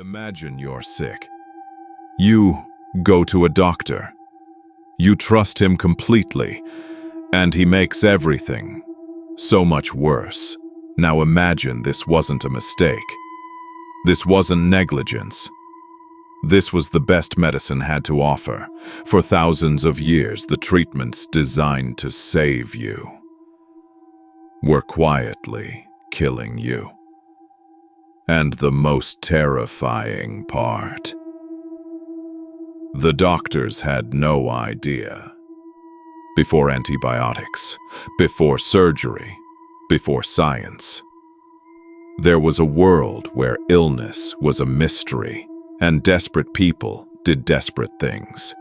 Imagine you're sick. You go to a doctor. You trust him completely, and he makes everything so much worse. Now imagine this wasn't a mistake. This wasn't negligence. This was the best medicine had to offer. For thousands of years, the treatments designed to save you were quietly killing you. And the most terrifying part, the doctors had no idea. Before antibiotics, before surgery, before science, there was a world where illness was a mystery and desperate people did desperate things.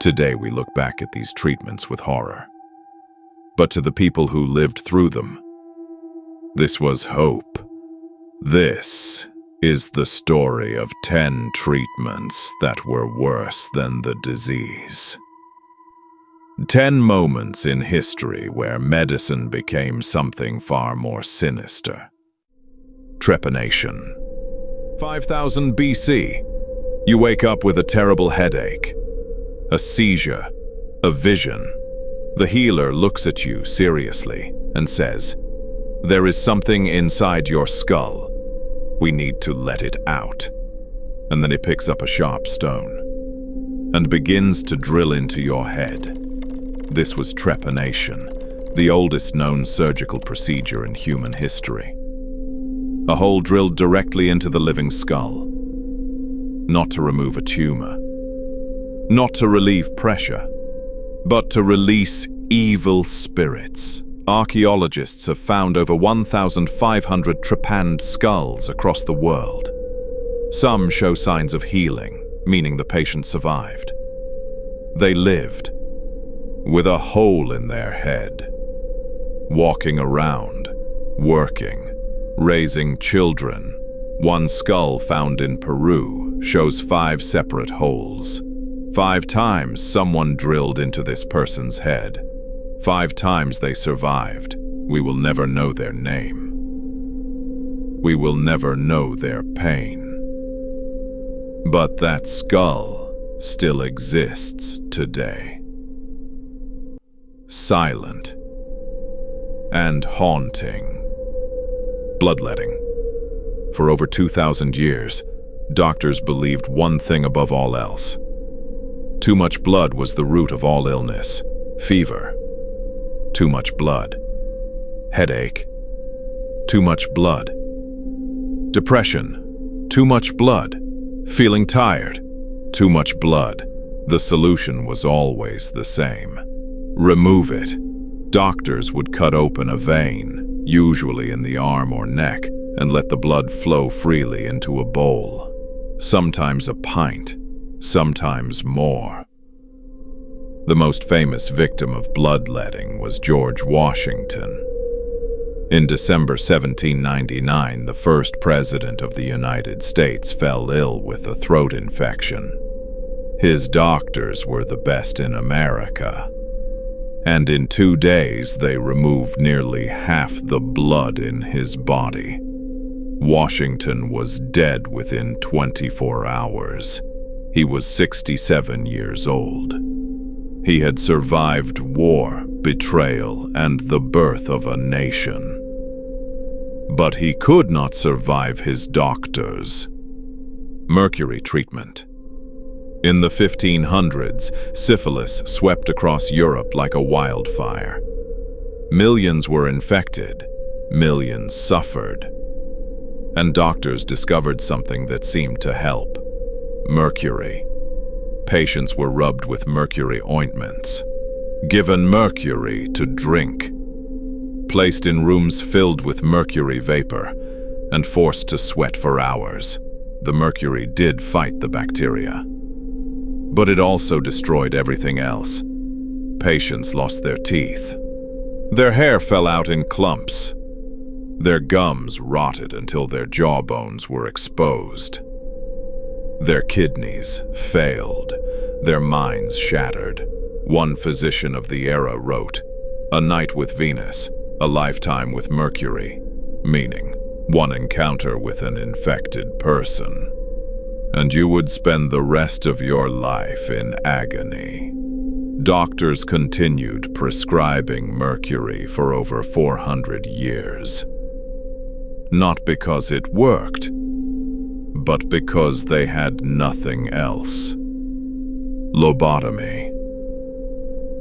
Today we look back at these treatments with horror. But to the people who lived through them, this was hope. This is the story of 10 treatments that were worse than the disease. 10 moments in history where medicine became something far more sinister. Trepanation. 5000 BC. You wake up with a terrible headache, a seizure, a vision. The healer looks at you seriously and says, "There is something inside your skull. We need to let it out." And then he picks up a sharp stone and begins to drill into your head. This was trepanation, the oldest known surgical procedure in human history. A hole drilled directly into the living skull. Not to remove a tumor, not to relieve pressure, but to release evil spirits. Archaeologists have found over 1,500 trepanned skulls across the world. Some show signs of healing, meaning the patient survived. They lived with a hole in their head, walking around, working, raising children. One skull found in Peru shows 5 separate holes. 5 times someone drilled into this person's head. 5 times they survived. We will never know their name. We will never know their pain. But that skull still exists today. Silent and haunting. Bloodletting. For over 2,000 years, doctors believed one thing above all else. Too much blood was the root of all illness. Fever. Too much blood. Headache. Too much blood. Depression. Too much blood. Feeling tired. Too much blood. The solution was always the same. Remove it. Doctors would cut open a vein, usually in the arm or neck, and let the blood flow freely into a bowl. Sometimes a pint, sometimes more. The most famous victim of bloodletting was George Washington. In December 1799, the first president of the United States fell ill with a throat infection. His doctors were the best in America, and in 2 days they removed nearly half the blood in his body. Washington was dead within 24 hours. He was 67 years old. He had survived war, betrayal, and the birth of a nation. But he could not survive his doctors. Mercury Treatment. In the 1500s, syphilis swept across Europe like a wildfire. Millions were infected, millions suffered. And doctors discovered something that seemed to help. Mercury. Patients were rubbed with mercury ointments, given mercury to drink, placed in rooms filled with mercury vapor, and forced to sweat for hours. The mercury did fight the bacteria, but it also destroyed everything else. Patients lost their teeth. Their hair fell out in clumps. Their gums rotted until their jawbones were exposed. Their kidneys failed, their minds shattered. One physician of the era wrote, "A night with Venus, a lifetime with Mercury," meaning one encounter with an infected person and you would spend the rest of your life in agony. Doctors continued prescribing mercury for over 400 years. Not because it worked, but because they had nothing else. Lobotomy.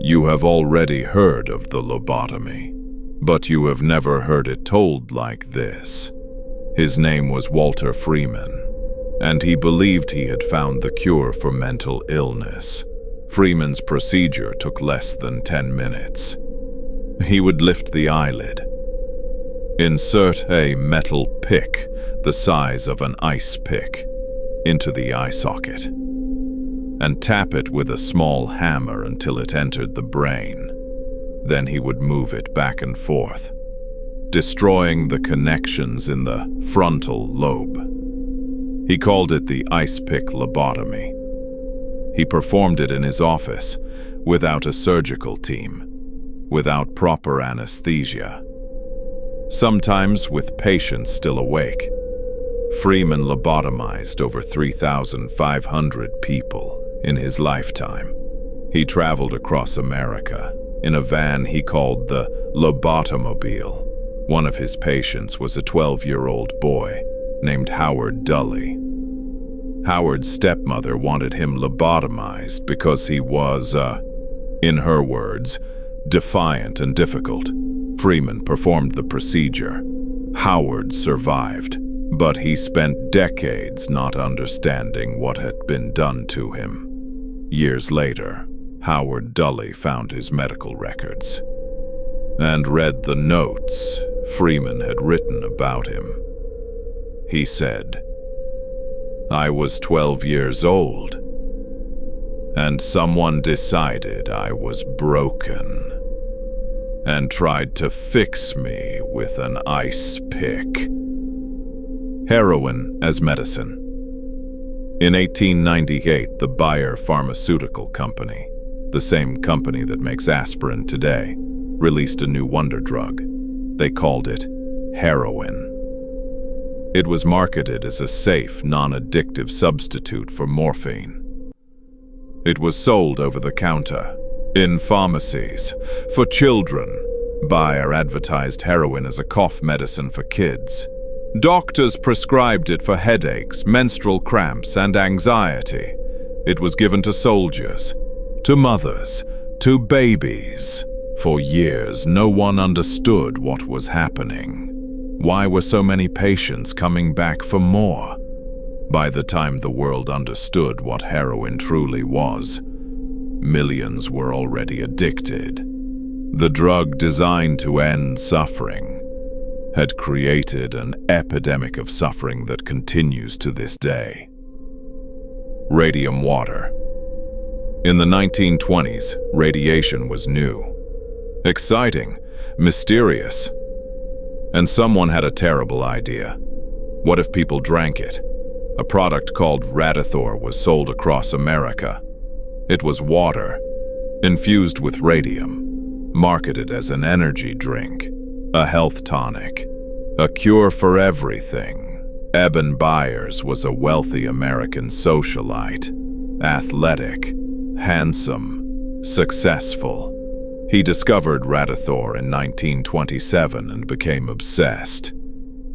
You have already heard of the lobotomy, but you have never heard it told like this. His name was Walter Freeman, and he believed he had found the cure for mental illness. Freeman's procedure took less than 10 minutes. He would lift the eyelid, insert a metal pick the size of an ice pick into the eye socket, and tap it with a small hammer until it entered the brain. Then he would move it back and forth, destroying the connections in the frontal lobe. He called it the ice pick lobotomy. He performed it in his office, without a surgical team, without proper anesthesia, sometimes with patients still awake. Freeman lobotomized over 3,500 people in his lifetime. He traveled across America in a van he called the Lobotomobile. One of his patients was a 12-year-old boy named Howard Dully. Howard's stepmother wanted him lobotomized because he was, in her words, defiant and difficult. Freeman performed the procedure. Howard survived, but he spent decades not understanding what had been done to him. Years later, Howard Dully found his medical records and read the notes Freeman had written about him. He said, "I was 12 years old, and someone decided I was broken and tried to fix me with an ice pick." Heroin as medicine. In 1898, the Bayer Pharmaceutical Company, the same company that makes aspirin today, released a new wonder drug. They called it heroin. It was marketed as a safe, non-addictive substitute for morphine. It was sold over the counter, in pharmacies, for children. Bayer advertised heroin as a cough medicine for kids. Doctors prescribed it for headaches, menstrual cramps, and anxiety. It was given to soldiers, to mothers, to babies. For years, no one understood what was happening. Why were so many patients coming back for more? By the time the world understood what heroin truly was, millions were already addicted. The drug designed to end suffering had created an epidemic of suffering that continues to this day. Radium water. In the 1920s, radiation was new, exciting, mysterious. And someone had a terrible idea. What if people drank it? A product called Radithor was sold across America. It was water, infused with radium, marketed as an energy drink, a health tonic, a cure for everything. Eben Byers was a wealthy American socialite, athletic, handsome, successful. He discovered Radithor in 1927 and became obsessed.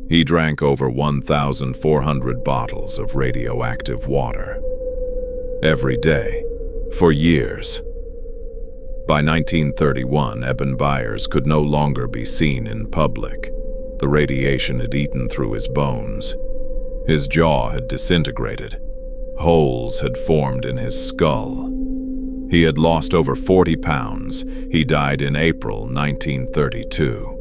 He drank over 1,400 bottles of radioactive water every day, for years. By 1931, Eben Byers could no longer be seen in public. The radiation had eaten through his bones. His jaw had disintegrated. Holes had formed in his skull. He had lost over 40 pounds. He died in April 1932.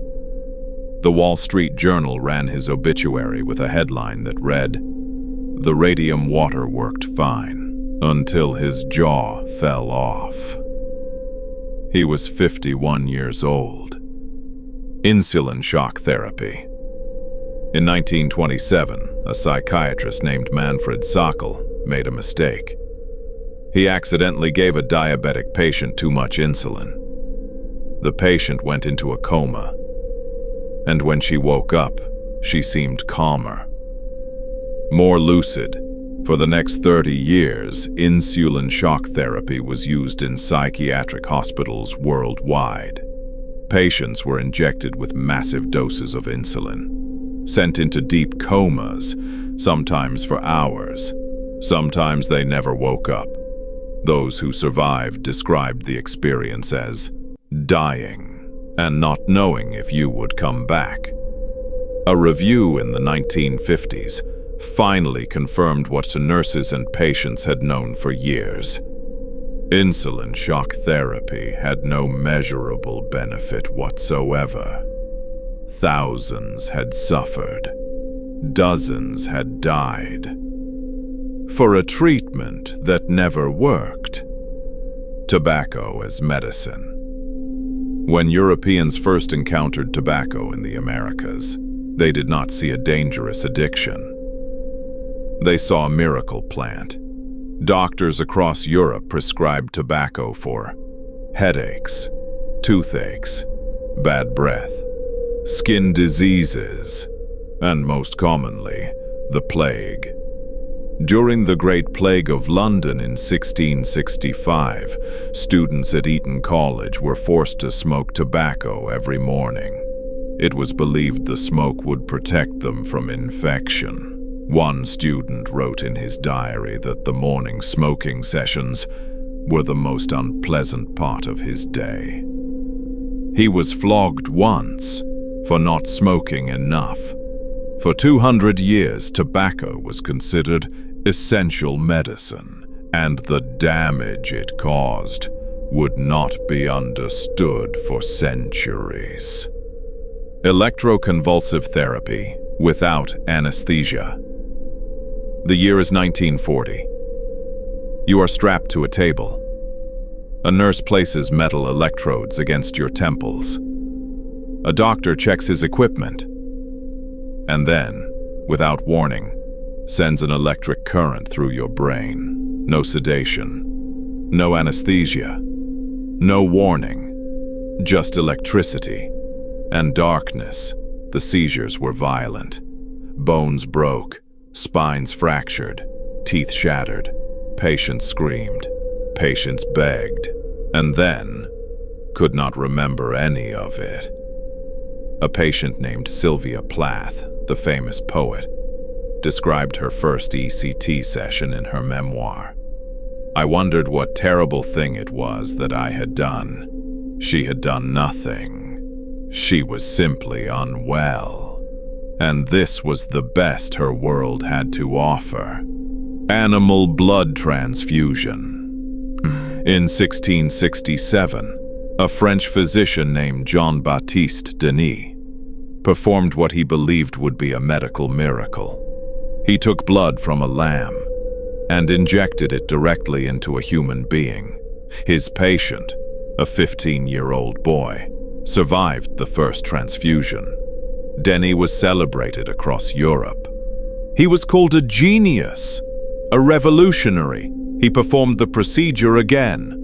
The Wall Street Journal ran his obituary with a headline that read, "The radium water worked fine until his jaw fell off." He was 51 years old. Insulin shock therapy. In 1927, a psychiatrist named Manfred Sockel made a mistake. He accidentally gave a diabetic patient too much insulin. The patient went into a coma, and when she woke up, she seemed calmer, more lucid, For the next 30 years, insulin shock therapy was used in psychiatric hospitals worldwide. Patients were injected with massive doses of insulin, sent into deep comas, sometimes for hours. Sometimes they never woke up. Those who survived described the experience as dying and not knowing if you would come back. A review in the 1950s finally confirmed what nurses and patients had known for years. Insulin shock therapy had no measurable benefit whatsoever. Thousands had suffered. Dozens had died. For a treatment that never worked. Tobacco as medicine. When Europeans first encountered tobacco in the Americas, they did not see a dangerous addiction. They saw a miracle plant. Doctors across Europe prescribed tobacco for headaches, toothaches, bad breath, skin diseases, and most commonly, the plague. During the Great Plague of London in 1665, students at Eton College were forced to smoke tobacco every morning. It was believed the smoke would protect them from infection. One student wrote in his diary that the morning smoking sessions were the most unpleasant part of his day. He was flogged once for not smoking enough. For 200 years, tobacco was considered essential medicine, and the damage it caused would not be understood for centuries. Electroconvulsive therapy without anesthesia. The year is 1940. You are strapped to a table. A nurse places metal electrodes against your temples. A doctor checks his equipment, and then, without warning, sends an electric current through your brain. No sedation, no anesthesia, no warning, just electricity and darkness. The seizures were violent. Bones broke, spines fractured, teeth shattered. Patients screamed, patients begged, and then could not remember any of it. A patient named Sylvia Plath, the famous poet, described her first ECT session in her memoir. I wondered what terrible thing it was that I had done. She had done nothing. She was simply unwell. And this was the best her world had to offer. Animal blood transfusion. In 1667, a French physician named Jean-Baptiste Denis performed what he believed would be a medical miracle. He took blood from a lamb and injected it directly into a human being. His patient, a 15-year-old boy, survived the first transfusion. Denis was celebrated across Europe. He was called a genius, a revolutionary. He performed the procedure again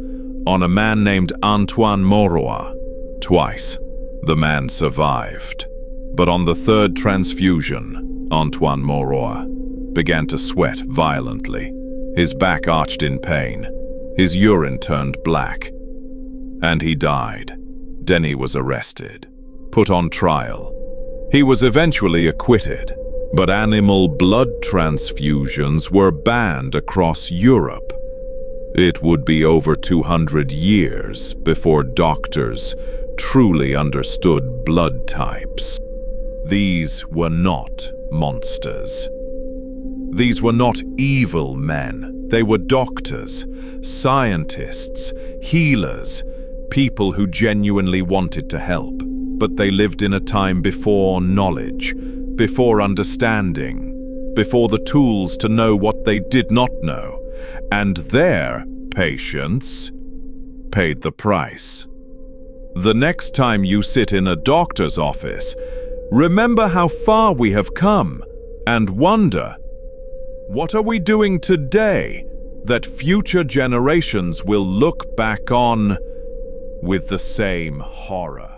on a man named Antoine Maurois. Twice, the man survived. But on the third transfusion, Antoine Maurois began to sweat violently. His back arched in pain. His urine turned black. And he died. Denis was arrested, put on trial. He was eventually acquitted, but animal blood transfusions were banned across Europe. It would be over 200 years before doctors truly understood blood types. These were not monsters. These were not evil men. They were doctors, scientists, healers, people who genuinely wanted to help. But they lived in a time before knowledge, before understanding, before the tools to know what they did not know. And their patients paid the price. The next time you sit in a doctor's office, remember how far we have come and wonder, what are we doing today that future generations will look back on with the same horror?